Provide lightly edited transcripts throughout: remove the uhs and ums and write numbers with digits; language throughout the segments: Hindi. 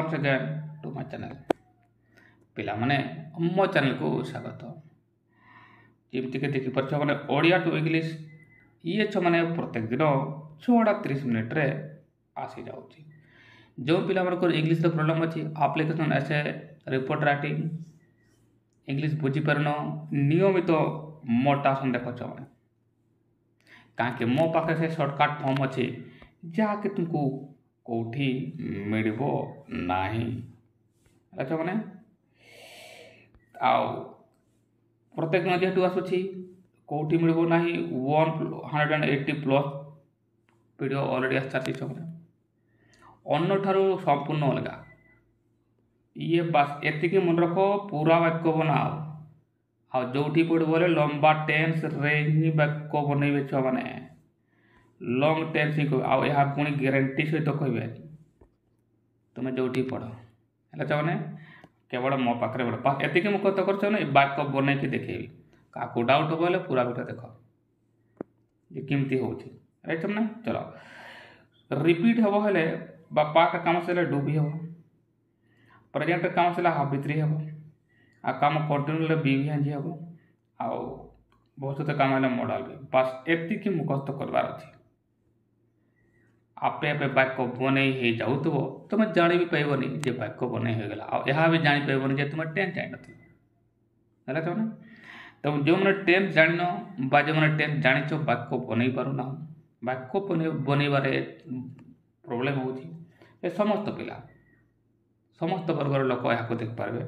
once again to my channel. ପିଲାମାନେ ମୋ ଚ୍ୟାନେଲକୁ ସ୍ୱାଗତ। ଯେମିତିକି ଦେଖିପାରୁଛ ମାନେ ଓଡ଼ିଆ ଟୁ ଇଂଲିଶ ଇଏ ଛୁଆମାନେ ପ୍ରତ୍ୟେକ ଦିନ 6:30 ମିନିଟ୍ରେ ଆସିଯାଉଛି। ଯେଉଁ ପିଲାମାନଙ୍କର ଇଂଲିଶର ପ୍ରୋବ୍ଲେମ୍ ଅଛି ଆପ୍ଲିକେସନ୍ ଏସେ ରିପୋର୍ଟ ରାଇଟିଂ ଇଂଲିଶ ବୁଝିପାରୁନ ନିୟମିତ ମୋ ଟାସନ୍ ଦେଖ ଛୁଆମାନେ, କାହିଁକି ମୋ ପାଖରେ ସେ ସର୍ଟକଟ୍ ଫର୍ମ ଅଛି ଯାହାକି ତୁମକୁ କେଉଁଠି ମିଳିବ ନାହିଁ। ହେଲା ମାନେ ଆଉ ପ୍ରତ୍ୟେକ ଦିନ ଯେହେତୁ ଆସୁଛି କେଉଁଠି ମିଳିବ ନାହିଁ 180+ ଭିଡ଼ିଓ ଅଲରେଡ଼ି ଆସିସାରିଛି ଛୁଆମାନେ, ଅନ୍ୟଠାରୁ ସମ୍ପୂର୍ଣ୍ଣ ଅଲଗା। ଇଏ ବାସ୍ ଏତିକି ମନେ ରଖ, ପୁରା ବାକ୍ୟ ବନାଅ। ଆଉ ଯେଉଁଠି ପଢ଼ିବ ବୋଲେ ଲମ୍ବା ଟେନ୍ସରେ ହିଁ ବାକ୍ୟ ବନେଇବେ ଛୁଆମାନେ, ଲଙ୍ଗ ଟେନ୍ସ ହିଁ କହିବେ। ଆଉ ଏହା ପୁଣି ଗ୍ୟାରେଣ୍ଟି ସହିତ କହିବେ ତୁମେ ଯେଉଁଠି ପଢ଼। ହେଲା ଛୁଆମାନେ କେବଳ ମୋ ପାଖରେ ପଢ଼, ବାସ୍ ଏତିକି ମୁଁ କଥା କରୁଛ ନା ବାକ୍ୟ ବନେଇକି ଦେଖେଇବି। କାହାକୁ ଡାଉଟ୍ ହେବ ହେଲେ ପୁରା ଭିଡ଼ିଓ ଦେଖ ଯେ କେମିତି ହେଉଛି। ରାଇଟ୍ ନା ଚଲ ରିପିଟ୍ ହେବ ହେଲେ ବା ପାର୍ଟ କାମ ସରିଲେ ଡୁ ବି ହେବ, ପ୍ରେଜେଣ୍ଟ କାମ ସରିଲେ ହାଫ୍ ବି3 ହେବ, ଆଉ କାମ କଣ୍ଟିନ୍ୟୁ ହେଲେ ବି ବି ହେବ, ଆଉ ଭବିଷ୍ୟତ କାମ ହେଲେ ମଡ଼ାଲ ବି। ବାସ୍ ଏତିକି ମୁଖସ୍ଥ କରିବାର ଅଛି। ଆପେ ଆପେ ବାକ୍ୟ ବନେଇ ହେଇଯାଉଥିବ, ତୁମେ ଜାଣି ବି ପାଇବନି ଯେ ବାକ୍ୟ ବନେଇ ହୋଇଗଲା। ଆଉ ଏହା ବି ଜାଣିପାରିବନି ଯେ ତୁମେ ଟେନ୍ସ ଜାଣିନଥିବ। ହେଲା ତୁମେ ତେଣୁ ଯେଉଁମାନେ ଟେନ୍ସ ଜାଣିନ ବା ଯେଉଁମାନେ ଟେନ୍ସ ଜାଣିଛ ବାକ୍ୟ ବନେଇ ପାରୁନାହ, ବାକ୍ୟ ବନେଇବାରେ ପ୍ରୋବ୍ଲେମ୍ ହେଉଛି, ଏ ସମସ୍ତ ପିଲା ସମସ୍ତ ବର୍ଗର ଲୋକ ଏହାକୁ ଦେଖିପାରିବେ।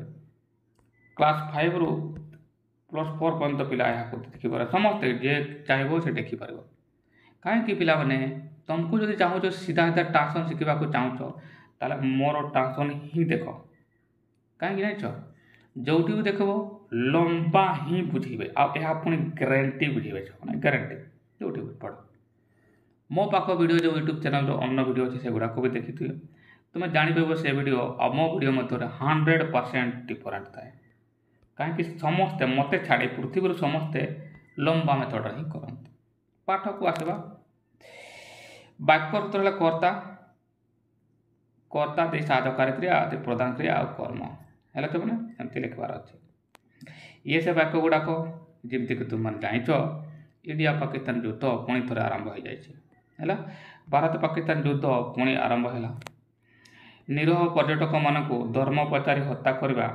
କ୍ଲାସ୍ 5ରୁ +4 ପର୍ଯ୍ୟନ୍ତ ପିଲା ଏହାକୁ ଦେଖିପାରିବେ। ସମସ୍ତେ ଯିଏ ଚାହିଁବ ସେ ଦେଖିପାରିବ। କାହିଁକି ପିଲାମାନେ ତୁମକୁ ଯଦି ଚାହୁଁଛ ସିଧା ଟ୍ରାନ୍ସଲେସନ୍ ଶିଖିବାକୁ ଚାହୁଁଛ ତାହେଲେ ମୋର ଟ୍ରାନ୍ସଲେସନ୍ ହିଁ ଦେଖ। କାହିଁକି ଜାଣିଛ, ଯେଉଁଠି ବି ଦେଖିବ ଲମ୍ବା ହିଁ ବୁଝେଇବେ, ଆଉ ଏହା ପୁଣି ଗ୍ୟାରେଣ୍ଟି ବୁଝେଇବେ ମାନେ ଗ୍ୟାରେଣ୍ଟି। ଯେଉଁଠି ବି ପଢ଼ ମୋ ପାଖ ଭିଡ଼ିଓ ଯେଉଁ ୟୁଟ୍ୟୁବ୍ ଚ୍ୟାନେଲ୍ର ଅନ୍ୟ ଭିଡ଼ିଓ ଅଛି ସେଗୁଡ଼ାକୁ ବି ଦେଖିଥିବେ, ତୁମେ ଜାଣିପାରିବ ସେ ଭିଡ଼ିଓ ଆଉ ମୋ ଭିଡ଼ିଓ ମଧ୍ୟରେ 100% ଡିଫରେଣ୍ଟ ଥାଏ। କାହିଁକି ସମସ୍ତେ ମୋତେ ଛାଡ଼ି ପୃଥିବୀରୁ ସମସ୍ତେ ଲମ୍ବା ମେଥଡ଼ରେ ହିଁ କରନ୍ତି। ପାଠକୁ ଆସିବା, ବାକ୍ୟ ଅର୍ଥ ହେଲା କର୍ତ୍ତା, କର୍ତ୍ତା ଦେଇ ସାହାଯ୍ୟକାରୀ କ୍ରିୟା ଦେଇ ପ୍ରଧାନ କ୍ରିୟା ଆଉ କର୍ମ। ହେଲା ତୁମେ ଏମିତି ଲେଖିବାର ଅଛି। ଇଏ ସେ ବାକ୍ୟ ଗୁଡ଼ାକ ଯେମିତିକି ତୁମମାନେ ଜାଣିଛ ଇଣ୍ଡିଆ ପାକିସ୍ତାନ ଯୁଦ୍ଧ ପୁଣି ଥରେ ଆରମ୍ଭ ହୋଇଯାଇଛି। ହେଲା ଭାରତ ପାକିସ୍ତାନ ଯୁଦ୍ଧ ପୁଣି ଆରମ୍ଭ ହେଲା। ନିରୀହ ପର୍ଯ୍ୟଟକମାନଙ୍କୁ ଧର୍ମ ପଚାରି ହତ୍ୟା କରିବା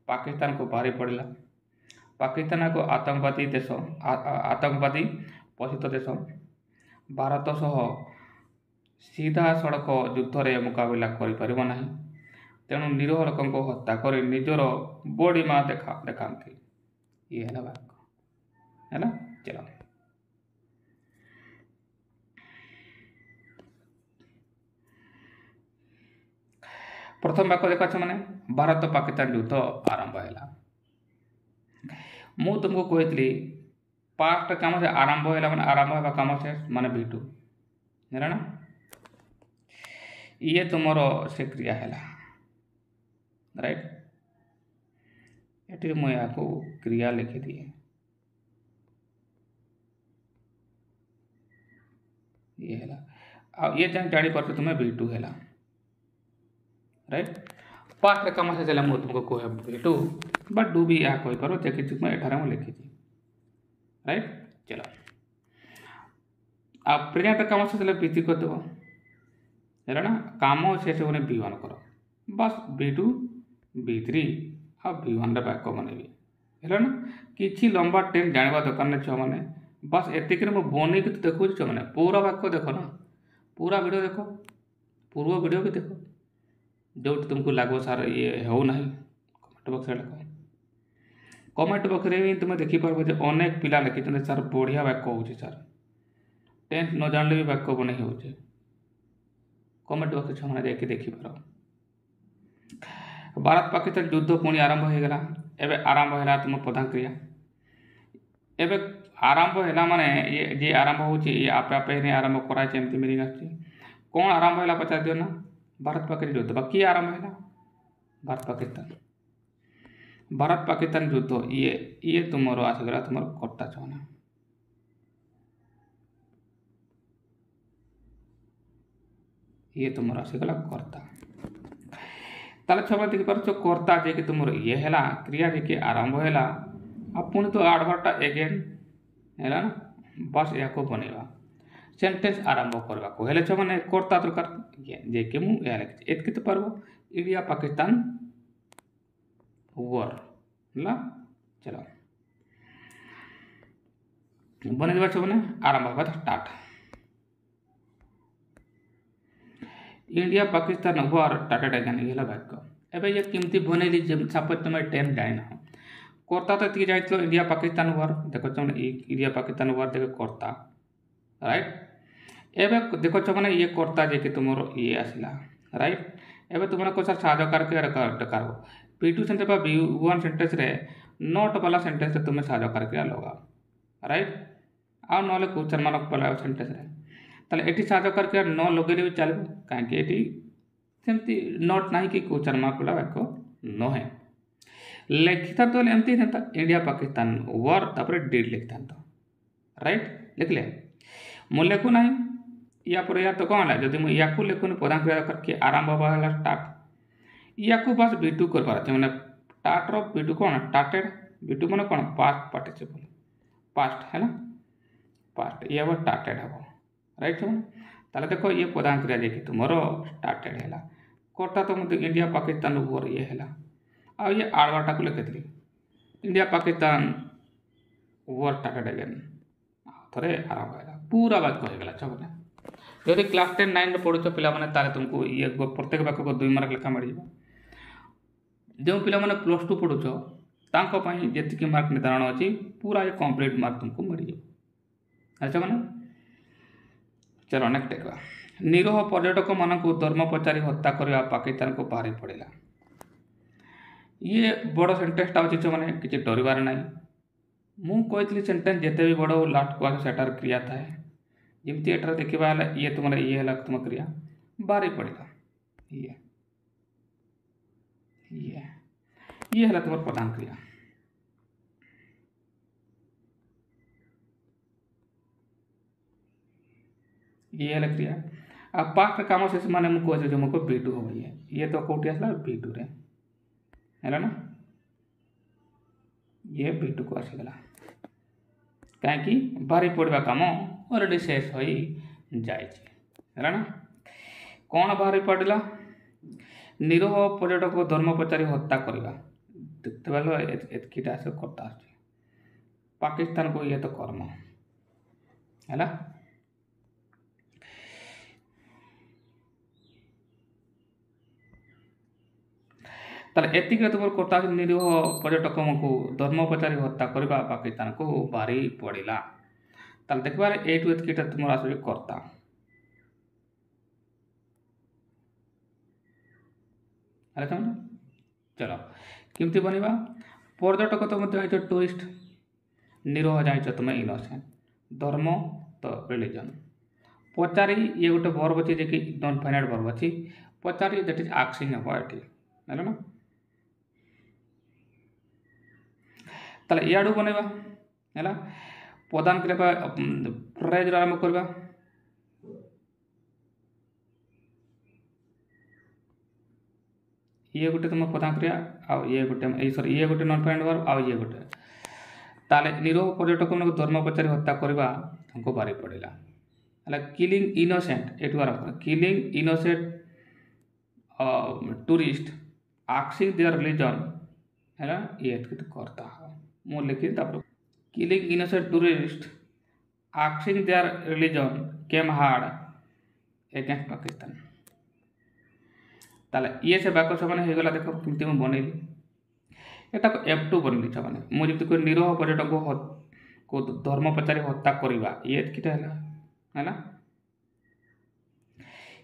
ପାକିସ୍ତାନକୁ ଭାରି ପଡ଼ିଲା। ପାକିସ୍ତାନ ଏକ ଆତଙ୍କବାଦୀ ପୋଷିତ ଦେଶ। ଭାରତ ସହ ସିଧାସଳଖ ଯୁଦ୍ଧରେ ମୁକାବିଲା କରିପାରିବ ନାହିଁ, ତେଣୁ ନିରୀହ ଲୋକଙ୍କୁ ହତ୍ୟା କରି ନିଜର ବଡ଼ିମା ଦେଖାନ୍ତି। ଇଏ ହେଲା ବାକ୍ୟ। ହେଲା ଚାଲ ପ୍ରଥମ ବାକ୍ୟ ଦେଖାଛ ମାନେ ଭାରତ ପାକିସ୍ତାନ ଯୁଦ୍ଧ ଆରମ୍ଭ ହେଲା। ମୁଁ ତୁମକୁ କହିଥିଲି ପାଷ୍ଟ କାମ ସେ ଆରମ୍ଭ ହେଲା ମାନେ ଆରମ୍ଭ ହେବା କାମ ସେ ମାନେ V2 ହେଲା ନା। ଇଏ ତୁମର ସେ କ୍ରିୟା ହେଲା। ରାଇଟ୍, ଏଠି ମୁଁ ଏହାକୁ କ୍ରିୟା ଲେଖିଦିଏ। ଇଏ ହେଲା ଆଉ ଇଏ ଜାଣିପାରୁଛ ତୁମେ V2 ହେଲା। ରାଇଟ୍, ପାଷ୍ଟରେ କାମ ଶେଷ ହେଲେ ମୁଁ ତୁମକୁ କୁହେ V2 ବା ଡୁ ବି ଏହା କହିପାର, ଯେ କିଛି ଏଠାରେ ମୁଁ ଲେଖିଛି। ରାଇଟ୍ ଚାଲ ଆଉ ପ୍ରେଜେଣ୍ଟ କାମ ଶେଷ ହେଲେ V3 କରିଦେବ। ହେଲା ନା, କାମ ଶେଷ ହେଲେ V1 କର, ବାସ୍ V2 V3 ଆଉ V1ରେ ବାକ୍ୟ ବନେଇବି। ହେଲା ନା, କିଛି ଲମ୍ବା ଟେନ୍ସ ଜାଣିବା ଦରକାର ନାହିଁ ଛୁଆମାନେ, ବାସ୍ ଏତିକିରେ ମୁଁ ବନେଇକି ତ ଦେଖାଉଛି ଛୁଆମାନେ। ପୁରା ବାକ୍ୟ ଦେଖ ନା, ପୁରା ଭିଡ଼ିଓ ଦେଖ, ପୂର୍ବ ଭିଡ଼ିଓ ବି ଦେଖ। ଯେଉଁଠି ତୁମକୁ ଲାଗିବ ସାର୍ ଇଏ ହେଉନାହିଁ କମେଣ୍ଟ ବକ୍ସରେ ଲେଖ। କମେଣ୍ଟ ବକ୍ସରେ ବି ତୁମେ ଦେଖିପାରିବ ଯେ ଅନେକ ପିଲା ଲେଖିଛନ୍ତି ସାର୍ ବଢ଼ିଆ ବାକ୍ୟ ହେଉଛି ସାର୍, ଟେନ୍ସ ନ ଜାଣିଲେ ବି ବାକ୍ୟ ବନେଇ ହେଉଛି। କମେଣ୍ଟ ବକ୍ସରେ ଛୁଆମାନେ ଯାଇକି ଦେଖିପାର। ଭାରତ ପାକିସ୍ତାନ ଯୁଦ୍ଧ ପୁଣି ଆରମ୍ଭ ହୋଇଗଲା। ଏବେ ଆରମ୍ଭ ହେଲା ତୁମ ପ୍ରଧାନ କ୍ରିୟା। ଏବେ ଆରମ୍ଭ ହେଲା ମାନେ ଇଏ ଯିଏ ଆରମ୍ଭ ହେଉଛି ଇଏ ଆପେ ଆପେ ହିଁ ଆରମ୍ଭ କରାଯାଇଛି, ଏମିତି ମିନିଂ ଆସୁଛି। କ'ଣ ଆରମ୍ଭ ହେଲା ପଚାରି ଦିଅ ନା, ଭାରତ ପାକିସ୍ତାନ ଯୁଦ୍ଧ। ବା କିଏ ଆରମ୍ଭ ହେଲା? ଭାରତ ପାକିସ୍ତାନ। ଭାରତ ପାକିସ୍ତାନ ଯୁଦ୍ଧ ଇଏ ତୁମର ଆସିଗଲା ତୁମର କର୍ତ୍ତା ଛୁଆମାନେ। ଇଏ ତୁମର ଆସିଗଲା କର୍ତ୍ତା। ताले छबा देखि पारछ कर्ता जे कि तुमर ये हैला क्रिया जे कि आरंभ हैला पुणी तो आडभारटा एगेन हैला ना बस या को बनेवा सेंटेंस आरंभ करवा को हेले छ माने कर्ता दरकार जे कि मु या लिखि एतकि तो पारबो इंडिया पाकिस्तान वॉर ହେଲା चलो बने देवा छ माने आरंभ होगा start India Pakistan war started again ये वाक्य एबे ये केमती बनेली जे सपोज तुम 10 जाइन कर्ता तो एति जाइतलो इंडिया पाकिस्तान वॉर देखो छ माने इंडिया पाकिस्तान वॉर देखो कर्ता राइट एबे देखो छ माने ये कर्ता जे कि तुमरो ये आसिला राइट एबे तुमरा को सर साझा करके करबो P2 सेंटेंस बा B1 सेंटेंस रे नोट वाला सेंटेंस रे तुमे साझा करके लगा राइट आ नले क्वेश्चन मार्क वाला सेंटेंस रे ताले एटी साझा करके न लगेले भी चलबो काहे कि एटी सेमती नोट नाही कि क्वेश्चन मार्क वाला वाक्य न है लिखता तो एमती था इंडिया पाकिस्तान वॉर तापर डिड लिखता तो राइट लिखले मूल्य को नहीं या पर या तो कौन है जदि मु या को लिखुन प्रधान क्रिया करके आरंभ वाला स्टार्ट या को बस B2 कर पारा माने स्टार्ट रो B2 कौन स्टार्टेड B2 माने कौन पास्ट पार्टिसिपल पास्ट है ना पास्ट ये वो स्टार्टेड हबो राइट छ ताले देखो ये प्रधान क्रिया जे कि तुमरो स्टार्टेड हैला कोटा तो मु इंडिया पाकिस्तान वॉर ये हैला आ ये आडवाटा को लिखितली India Pakistan war started again थरे आरंभ हैला पूरा वाक्य हो गेला छ माने यदि क्लास 10 9 रे पढुछ पिला माने तारे तुमको ये प्रत्येक वाक्य को 2 मार्क लेखा मिल जो पिला माने प्लस 2 पढुछ तांको पई जेतिकी मार्क निर्धारण अछि पूरा ये कंप्लीट मार्क तुमको मिल अच्छा माने चलो नेक्स्ट देखा निरोह पर्यटक मानक धर्म पचारि हत्या करवा पाकिस्तान को बाहरी पड़ेगा ये बड़ सेंटेंस टा अछि माने किछि डरिबार नाही मु कहतली सेंटेंस जेते भी बड़ लास्ट को आसे सेटार क्रिया थाए जमती एटर देखा ये तुम ये है तुम क्रिया बाहरी पड़ेगा ये है तुम प्रधान क्रिया ये है क्रिया अब पास्ट काम से माने मु कहते जो मको B2 हो ये तो कोठी आसला B2 रे है ना ये B2 को आसीगला कहीं बाहरी पड़वा काम ऑलरेडी शेष हो जाए ना कौन बाहरी पड़ा निरोह पर्यटक धर्म पचारि हत्या करवा देखते पाल एतकीटा से करता पाकिस्तान को ये तो कर्म है एतिक तुम करता निरीह पर्यटक को धर्म पचारि हत्या करवा पाकिस्तान को बाहरी पड़ा ताल देखबार एटू एतकीटा तुम आस कर्ता चलो केमती बनवा पर्यटक तो जाइछ टूरिस्ट निरोह जाइछ तुम इनोसेंट धर्म तो रिलीजन पचारि ये गोटे वर्ब अच्छी जे नॉन फाइनाइट वर्ब अच्छी पचारि that is asking about it है ना ताले याडू बनवा है प्रदान करवा फ्रेज आरंभ करवा ये गोटे तुम प्रदान क्रिया आ ये गोटे सॉरी ये गोटे नॉन फाइनाइट वर्ब आ ये गोटे ताले निरोह पर्यटक मन धर्म पचारि हत्या करवा हमको बारी पड़ेगा है किलिंग इनोसेंट एटू आरंभ कर killing innocent tourist asking their religion है ना ये तो करता है मु लिखी killing innocent tourist asking their religion came hard against Pakistan ताले ये से वाक्य से हो गला देखो केमती मु बनैली एटा को F2 बनली छ माने मु जति को निरोह पर्यटक को धर्म पचारि हत्या करवा ये किटा है ना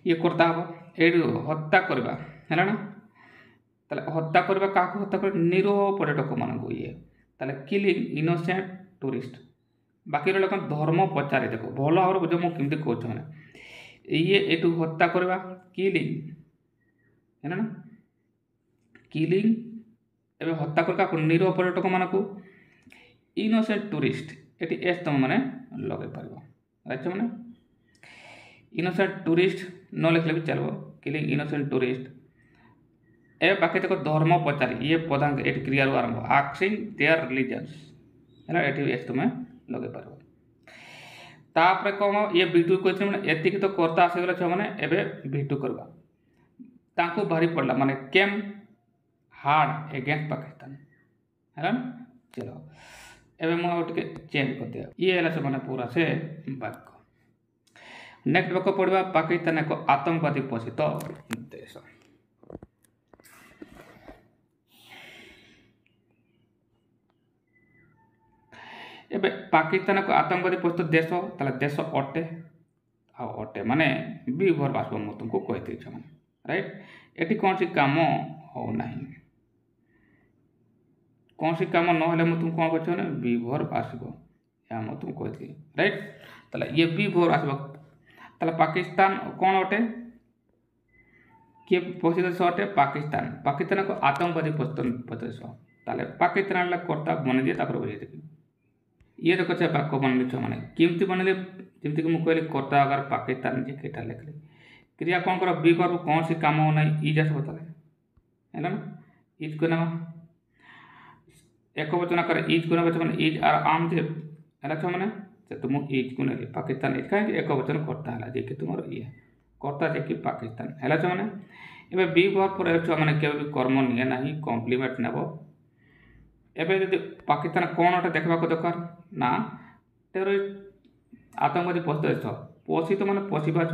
ये करता हो एडू हत्या करवा है ना ताले हत्या करवा का हत्या कर निरोह पर्यटक मान को ये ताले किलिंग इनोसेंट टूरिस्ट बाकी रहा कौन धर्म पचारि देखो भल भाव बुझ मुझे केमती कौन मैंने ये एटू हत्या करवा किलिंग है ना किलिंग एवं हत्या कर निरोह पर्यटक मान को इनोसेंट टूरिस्ट ये एस तुम मैंने लगे पार राइट मैंने इनोसेंट टूरिस्ट न लिखले भी चलो किलिंग इनोसेंट टूरिस्ट ए बाकी देखो धर्म पचारि ये पदांक एट क्रिया आरंभ आस्किंग देयर रिलीजन्स है एटी एस तुम लगे पार तापर कौन ये V2 क्वेश्चन मैंने एतिक तो कर्ता आसीगला छुआ मैंने एबे V2 करवा तांको भारी पड़ला माने केम हार्ड एगेंस्ट पाकिस्तान है ना। चलो एबे मु टिके चेंज कर दिया ये है से माने पूरा से वाक्य नेक्स्ट वाक्य पढ़वा पाकिस्तान एक आतंकवादी पोषित देश एबे पाकिस्तान को आतंकवादी पोषित देश ताला देश अटे आ अटे माने बी भर बासब मु तुमको कहि दै छ माने राइट एटी कौन सी काम हो नहीं कौन सी काम न हेले मु तुमको कौन कहछ ने बी भर बासब या मु तुमको कहि राइट ताला ये बी भर आसब ताला पाकिस्तान कौन अटे के पोषित देश अटे पाकिस्तान पाकिस्तान को आतंकवादी पोषित देश ताले पाकिस्तान ला कर्ता बने दिए तापर बुझे देबी ये देखो से वाक्य बनले छ माने केमती बनले जेमती कि मु कहले कर्ता अगर पाकिस्तान जे केटा लिखले क्रिया कौन कर बी कर कौन सी काम हो नहीं इज आस बताले है ना इज को ना एक वचन कर इज को ना वचन इज आर आम जे हला छ माने से तुम इज को ने पाकिस्तान इज का एक वचन कर्ता हला जे कि तुमरो ये कर्ता जे कि पाकिस्तान हला छ माने एबे बी वर्ब पर छ माने के भी कर्म निए नाही कॉम्प्लीमेंट नेबो एबे यदि पाकिस्तान कौन अटे देखा दरकार ना टेरोरिस्ट आतंकवादी पोषित पोषित माने पोषिबा छ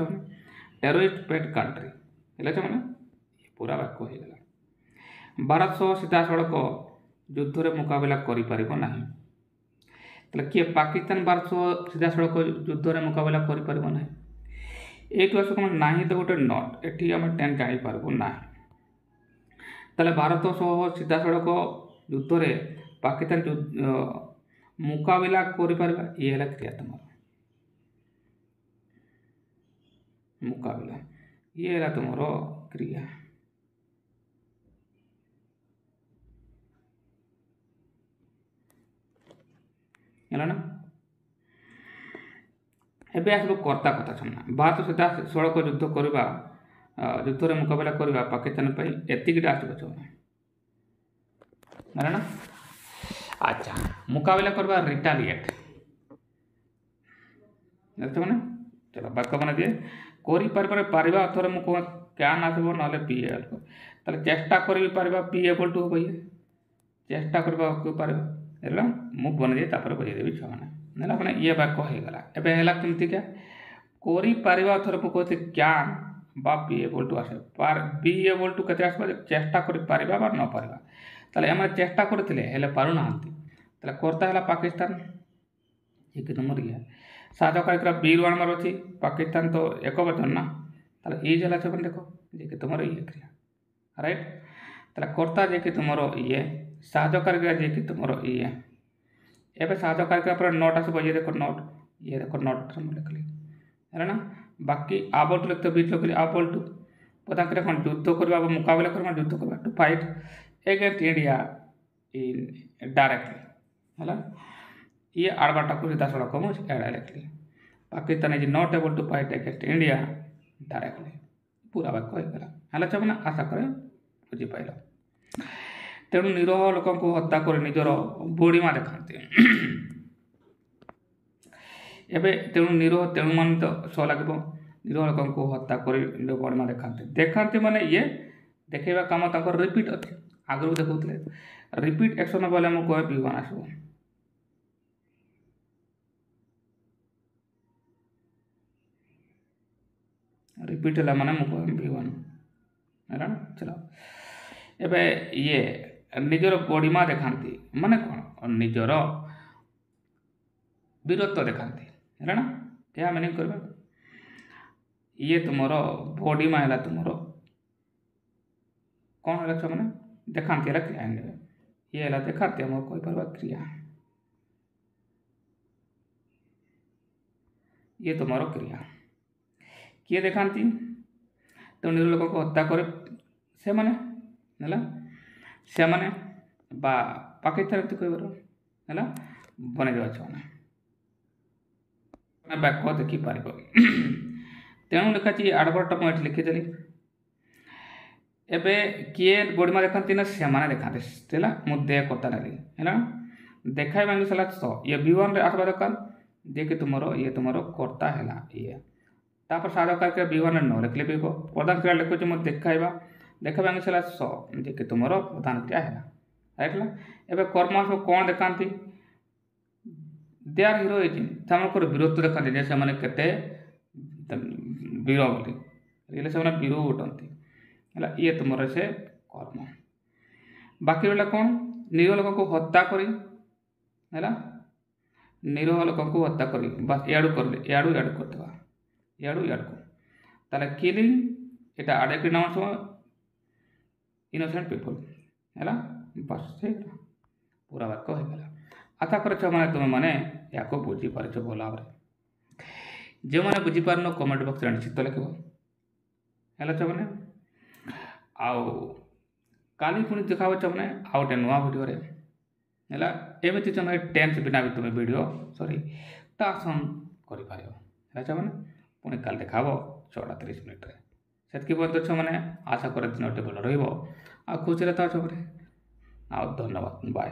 टेरोरिस्ट पेट कंट्री है माने पूरा वाक्य हो गला भारत सह सीधा सड़क युद्ध रे मुकाबला करि परिबो नाही तले कि पाकिस्तान भारत सह सीधा सड़क युद्ध रे मुकाबला करि परिबो नाही एटु आसो कोन नाही तो गोटे नॉट एठी हम 10 जानि पारबो नाही तले भारत सह सीधा सड़क युद्ध रे पाकिस्तान मुकाबला करि परबा ये हला क्रिया तुम मुकाबला ये हला तुमरो क्रिया हला ना एबे आसबो कर्ता कथा छना भारत सीधा सड़क युद्ध करबा युद्ध रे मुकाबला करबा पाकिस्तान पई एतिकिटा आसबो छना ना अच्छा मुकाबला करवा रिटालिएट माने चलो वाक्य बना दिए करि पर पारिबा अथवा मु कैन आसबो नले बी ताले चेष्टा करि पारिबा बी एबल टू हो ये चेष्टा करबा को पारिबा हेला मु बना दिए तापर बुझे देबी छ माने नेला माने ये वाक्य हो गला एबे हेला केमति क्या करि पारिबा अथवा मु कहते कैन बा बी एबल टू आसे पार बी एबल टू कते आसबा चेष्टा करि पारिबा बा न पारिबा ताले हम चेष्टा करथिले हेले पारु नांती ताले करता हला पाकिस्तान एक नंबर ये साजो कार्यक्रम बी वन मार अछि पाकिस्तान तो एक वचन ना ताले ए जला छबन देखो जे कि तुमरो ये क्रिया राइट ताले करता जे कि तुमरो ये साजो कार्यक्रम जे कि तुमरो ये एबे साजो कार्यक्रम पर नोट आसबो ये देखो नोट हम लिखली है ना बाकी आबल टू लिखते बीच लिखली आबल टू पता करे कोन युद्ध करबा मुकाबला करबा युद्ध करबा to fight against India in directly है ये आड़बाटा को सीधा सड़क को एड़ा लिखली Pakistan is not able to fight against India directly पूरा वाक्य हो गला हला छ माने आशा करे बुझी पाइलो तेणु निरह लोक को हत्या कर निजर बोड़ीमा देखाते एबे तेणु निरह तेणु मान तो स लगे निरह लोक को हत्या कर बोड़ीमा देखाते देखाते माने ये देखा कम तक रिपीट अच्छे आगु देखते रिपीट एक्शन बोले मुझे कहे बी1 आसो रिपीट है माने मुझे बी1 है चलो एबे ये निजर बड़ीमा देखाती माने कौन निजर वीरत्व देखाती है ना क्या मीनिंग करबा ये तुमरो बड़ीमा है तुमरो कौन है मैंने देखाती है क्रिया ये है देखाती हम कोई पर क्रिया ये तुम्हारो क्रिया किए देखाती तो निर लोक को हत्या करे से माने से माने बा पाकिस्तान कहबर है बन जाने वाक्य देखिपार तेणु लिखा आडबरटा मुझे लिखिदेली ଏବେ କିଏ ବଡ଼ିମା ଦେଖାନ୍ତି ନା ସେମାନେ ଦେଖାନ୍ତି ହେଲା ମୁଁ ଦେ କଥା ନେଲି ହେଲା ଦେଖାଇବା ଇଂଲିଶ ହେଲା ସ ଇଏ V1 ରେ ଆସିବା ଦରକାର ଯେ କି ତୁମର ଇଏ ତୁମର କର୍ତ୍ତା ହେଲା ଇଏ ତାପରେ ସାଧା ଦରକାର V1 ରେ ନ ଲେଖିଲେ ବି ପ୍ରଧାନ କ୍ରିୟା ଲେଖୁଛି ମୁଁ ଦେଖାଇବା ଇଂଲିଶ ହେଲା ସ ଯେ କି ତୁମର ପ୍ରଧାନ କ୍ରିୟା ହେଲା ରାଇଟ୍ ଏବେ କର୍ମ ସବୁ କ'ଣ ଦେଖାନ୍ତି ଦେୟାର ହିରୋଇଜିମ୍ ସେମାନଙ୍କର ବୀରତ୍ୱ ଦେଖାନ୍ତି ଯେ ସେମାନେ କେତେ ବୀର ବୋଲି ହେଲେ ସେମାନେ ବୀର ଉଠନ୍ତି ହେଲା ଇଏ ତୁମର ସେ କର୍ମ ବାକି ରହିଲା କ'ଣ ନିରୀହ ଲୋକଙ୍କୁ ହତ୍ୟା କରି ହେଲା ନିରୀହ ଲୋକଙ୍କୁ ହତ୍ୟା କରି ବାସ୍ ଇଆଡ଼ୁ କରିଲେ ଇଆଡ଼ୁ କରିଦେବା ଇଆଡ଼କୁ ତାହେଲେ କିଲିଂ ଏଇଟା ଆଡ଼େକ୍ଟିଭ୍ ନାଉନ୍ ସବୁ ଇନୋସେଣ୍ଟ ପିପୁଲ୍ ହେଲା ବାସ୍ ହେଇଗଲା ପୁରା ବାକ୍ୟ ହେଇଗଲା ଆଶା କରୁଛ ମାନେ ତୁମେମାନେ ୟାକୁ ବୁଝିପାରିଛ ଭଲ ଭାବରେ ଯେଉଁମାନେ ବୁଝିପାରୁନ କମେଣ୍ଟ ବକ୍ସରେ ନିଶ୍ଚିତ ଲେଖିବ ହେଲା ଛୁଆମାନେ ଆଉ କାଲି ପୁଣି ଦେଖା ହେବ ଛୁଆମାନେ ଆଉ ଗୋଟେ ନୂଆ ଭିଡ଼ିଓରେ ହେଲା ଏମିତି ତୁମେ ଟେନ୍ସ ବିନା ବି ତୁମେ ଭିଡ଼ିଓ ଟ୍ରାନ୍ସଫର୍ମ କରିପାରିବ ହେଲା ଛୁଆମାନେ ପୁଣି କାଲି ଦେଖା ହେବ 6:30 ମିନିଟ୍ରେ ସେତିକି ପର୍ଯ୍ୟନ୍ତ ଛୁଆମାନେ ଆଶା କରେ ଦିନଟି ଭଲ ରହିବ ଆଉ ଖୁସିରେ ଥାଅ ଛୁଆମାନେ ଆଉ ଧନ୍ୟବାଦ ବାଏ।